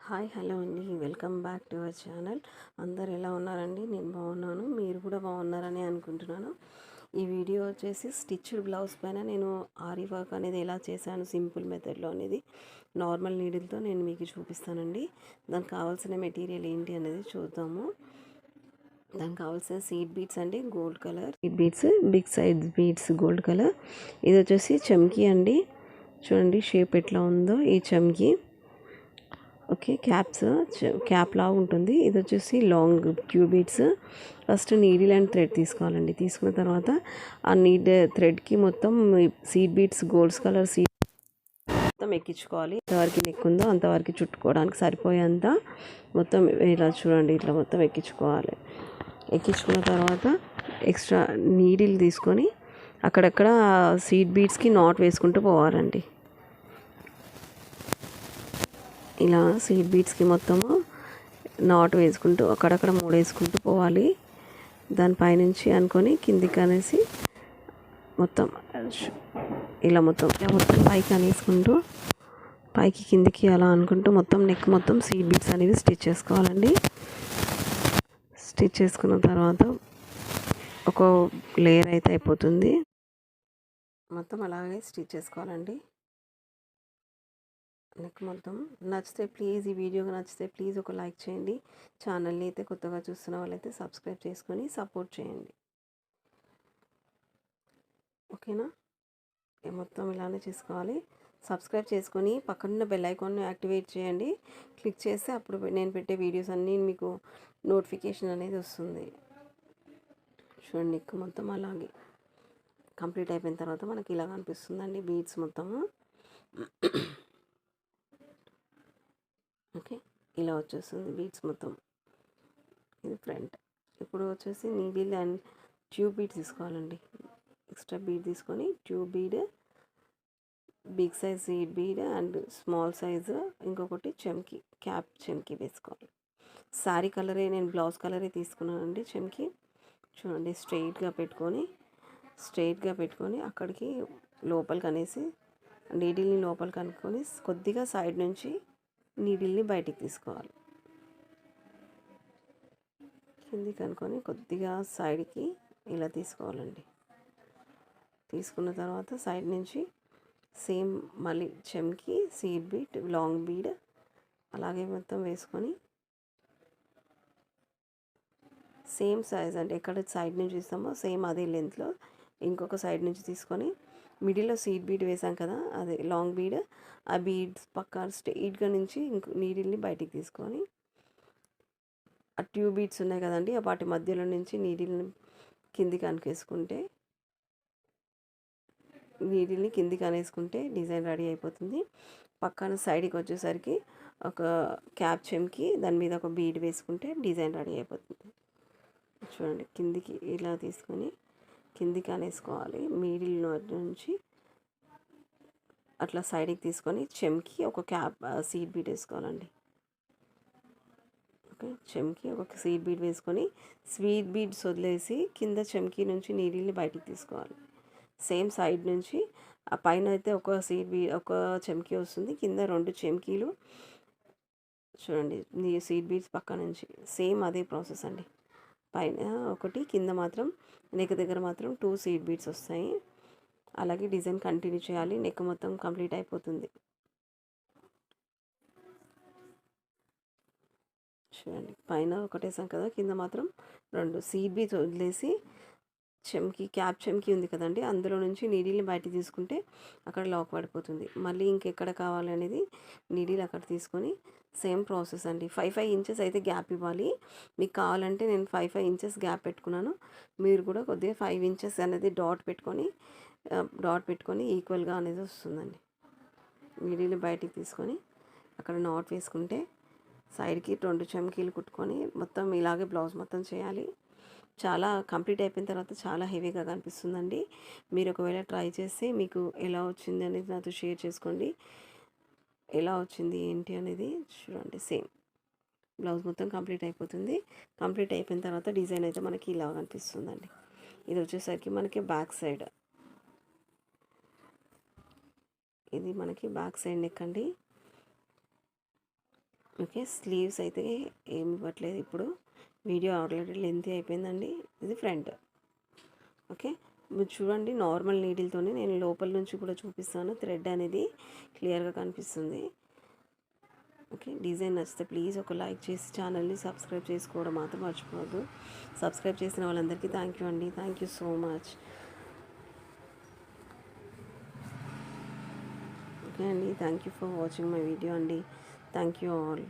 Hi hello అండి, welcome back to our channel. అందరు ఎలా ఉన్నారండి? నేను బాగున్నాను, మీరు కూడా బాగున్నారని అనుకుంటున్నాను. ఈ వీడియో వచ్చేసి స్టిచ్డ్ బ్లౌజ్ పైన నేను ఆరి వర్క్ అనేది ఎలా చేశాను సింపుల్ మెథడ్లో అనేది నార్మల్ నీడిల్తో నేను మీకు చూపిస్తానండి. దానికి కావాల్సిన మెటీరియల్ ఏంటి అనేది చూద్దాము. దానికి కావాల్సిన సీడ్ బీడ్స్ అండి, gold colour seed beads, big size beads gold colour. ఇది వచ్చేసి చమ్కీ అండి, చూడండి షేప్ ఎట్లా ఉందో ఈ చమ్కీ. ఓకే, క్యాప్ లాగా ఉంటుంది. ఇది వచ్చేసి long tube beads. First needle and thread తీసుకోవాలండి. తీసుకున్న తర్వాత ఆ థ్రెడ్కి మొత్తం seed beads gold colour seed మొత్తం ఎక్కించుకోవాలి. ఎంతవరకు నెక్కుందో అంతవరకు చుట్టుకోవడానికి సరిపోయేంత మొత్తం ఇలా చూడండి, ఇట్లా మొత్తం ఎక్కించుకోవాలి. ఎక్కించుకున్న తర్వాత ఎక్స్ట్రా నీడిల్ తీసుకొని అక్కడక్కడ సీడ్ బీడ్స్కి నాట్ వేసుకుంటూ పోవాలండి. ఇలా సీడ్ బీడ్స్కి మొత్తము నాట్ వేసుకుంటూ అక్కడక్కడ 3 వేసుకుంటూ పోవాలి. దానిపైనుంచి అనుకొని కిందికి అనేసి మొత్తం ఇలా మొత్తం పైకి అనేసుకుంటూ పైకి కిందికి అలా అనుకుంటూ మొత్తం నెక్ మొత్తం సీడ్ బీడ్స్ అనేవి స్టిచ్ చేసుకోవాలండి. స్టిచ్ చేసుకున్న తర్వాత ఒక లేయర్ అయితే అయిపోతుంది. మొత్తం అలాగే స్టిచ్ చేసుకోవాలండి నెక్ మొత్తం. నచ్చితే ప్లీజ్, ఈ వీడియో నచ్చితే ప్లీజ్ ఒక లైక్ చేయండి. ఛానల్ని అయితే కొత్తగా చూస్తున్న వాళ్ళైతే సబ్స్క్రైబ్ చేసుకొని సపోర్ట్ చేయండి, ఓకేనా? మొత్తం ఇలానే చేసుకోవాలి. సబ్స్క్రైబ్ చేసుకొని పక్కనున్న బెల్ ఐకాన్ని యాక్టివేట్ చేయండి. క్లిక్ చేస్తే అప్పుడు నేను పెట్టే వీడియోస్ అన్నీ మీకు నోటిఫికేషన్ అనేది వస్తుంది. చూడండి, నెక్ మొత్తం అలాగే కంప్లీట్ అయిపోయిన తర్వాత మనకి ఇలా కనిపిస్తుందండి బీడ్స్ మొత్తము. ఓకే, ఇలా వచ్చేస్తుంది బీడ్స్ మొత్తం. ఇది ఫ్రంట్. ఇప్పుడు వచ్చేసి నీడిల్ అండ్ ట్యూబ్ బీడ్ తీసుకోవాలండి. ఎక్స్ట్రా బీడ్ తీసుకొని tube bead, big size seed bead and small size ఇంకొకటి క్యాప్ చెమ్కీ వేసుకోవాలి. శారీ కలరే, నేను బ్లౌజ్ కలరే తీసుకున్నానండి చెమ్కీ. చూడండి, స్ట్రైట్గా పెట్టుకొని అక్కడికి లోపలికి అనేసి నీడిల్ని లోపలికి అనుకొని కొద్దిగా సైడ్ నుంచి నీడిల్ని బయటికి తీసుకోవాలి. కిందికి అనుకొని కొద్దిగా సైడ్కి ఇలా తీసుకోవాలండి. తీసుకున్న తర్వాత సైడ్ నుంచి సేమ్ మళ్ళీ చెమ్కి సీడ్ బీడ్, లాంగ్ బీడ్ అలాగే మొత్తం వేసుకొని సేమ్ సైజ్ అంటే ఎక్కడ సైడ్ నుంచి ఇస్తామో సేమ్ అదే లెంత్లో ఇంకొక సైడ్ నుంచి తీసుకొని మిడిల్లో సీడ్ బీడ్ వేసాం కదా, అదే లాంగ్ బీడ్, ఆ బీడ్స్ పక్క స్ట్రెయిట్గా నుంచి నీడిల్ని బయటికి తీసుకొని ఆ ట్యూబ్ బీడ్స్ ఉన్నాయి కదండి, వాటి మధ్యలో నుంచి నీడిల్ని కిందికి అనేసుకుంటే డిజైన్ రెడీ అయిపోతుంది. పక్కన సైడ్కి వచ్చేసరికి ఒక క్యాప్ చెమ్కి దాని మీద ఒక బీడ్ వేసుకుంటే డిజైన్ రెడీ అయిపోతుంది. చూడండి, కిందికి ఇలా తీసుకొని కిందికి అనేసుకోవాలి. మిడిల్ నుంచి అట్లా సైడ్కి తీసుకొని చెమ్కి ఒక సీడ్ బీడ్ వేసుకోవాలండి. ఓకే, చెమ్కి ఒక సీడ్ బీడ్ వేసుకొని స్వీట్ బీడ్స్ వదిలేసి కింద చెమ్కి నుంచి నీడిల్ని బయటికి తీసుకోవాలి. సేమ్ సైడ్ నుంచి ఆ పైన అయితే ఒక చెమ్కీ వస్తుంది, కింద 2 చెమ్కీలు. చూడండి, సీడ్ బీడ్స్ పక్క నుంచి సేమ్ అదే ప్రాసెస్ అండి. పైన ఒకటి, కింద మాత్రం నెక్ దగ్గర మాత్రం 2 సీడ్ బీడ్స్ వస్తాయి. అలాగే డిజైన్ కంటిన్యూ చేయాలి. నెక్ మొత్తం కంప్లీట్ అయిపోతుంది. చూడండి, పైన ఒకటేసాం కదా, కింద మాత్రం 2 సీడ్ బీడ్స్ వదిలేసి క్యాప్ చెమ్కీ ఉంది కదండి, అందులో నుంచి నీడిల్ని బయట తీసుకుంటే అక్కడ లాక్ పడిపోతుంది. మళ్ళీ ఇంకెక్కడ కావాలి అనేది నీడిల్ అక్కడ తీసుకొని సేమ్ ప్రాసెస్ అండి. 5 ఇంచెస్ అయితే గ్యాప్ ఇవ్వాలి. మీకు కావాలంటే నేను 5 ఇంచెస్ గ్యాప్ పెట్టుకున్నాను. మీరు కూడా కొద్దిగా 5 ఇంచెస్ అనేది డాట్ పెట్టుకొని ఈక్వల్గా అనేది వస్తుందండి. నీడిల్ని బయటికి తీసుకొని అక్కడ నాట్ వేసుకుంటే సైడ్కి 2 చెమ్కీలు కుట్టుకొని మొత్తం ఇలాగే బ్లౌజ్ మొత్తం చేయాలి. చాలా కంప్లీట్ అయిపోయిన తర్వాత చాలా హెవీగా కనిపిస్తుందండి. మీరు ఒకవేళ ట్రై చేస్తే మీకు ఎలా వచ్చింది అనేది నాతో షేర్ చేసుకోండి. ఎలా వచ్చింది ఏంటి అనేది చూడండి. సేమ్ బ్లౌజ్ మొత్తం కంప్లీట్ అయిపోతుంది. కంప్లీట్ అయిపోయిన తర్వాత డిజైన్ అయితే మనకి ఇలా కనిపిస్తుందండి. ఇది వచ్చేసరికి మనకి బ్యాక్ సైడ్, ఇది మనకి బ్యాక్ సైడ్ నెక్ అండి. ఓకే, స్లీవ్స్ అయితే ఏమి ఇవ్వట్లేదు ఇప్పుడు. వీడియో ఆల్రెడీ లెంతీ అయిపోయిందండి. ఇది ఫ్రంట్. ఓకే, మీరు చూడండి, నార్మల్ నీడిల్తోనే నేను లోపల నుంచి కూడా చూపిస్తాను. థ్రెడ్ అనేది క్లియర్గా కనిపిస్తుంది. ఓకే, డిజైన్ నచ్చితే ప్లీజ్ ఒక లైక్ చేసి ఛానల్ని సబ్స్క్రైబ్ చేసుకోవడం మాత్రం మర్చిపోవద్దు. సబ్స్క్రైబ్ చేసిన వాళ్ళందరికీ థ్యాంక్ యూ అండి. Thank you so much. Okay అండి, thank you for watching my video అండి. Thank you all.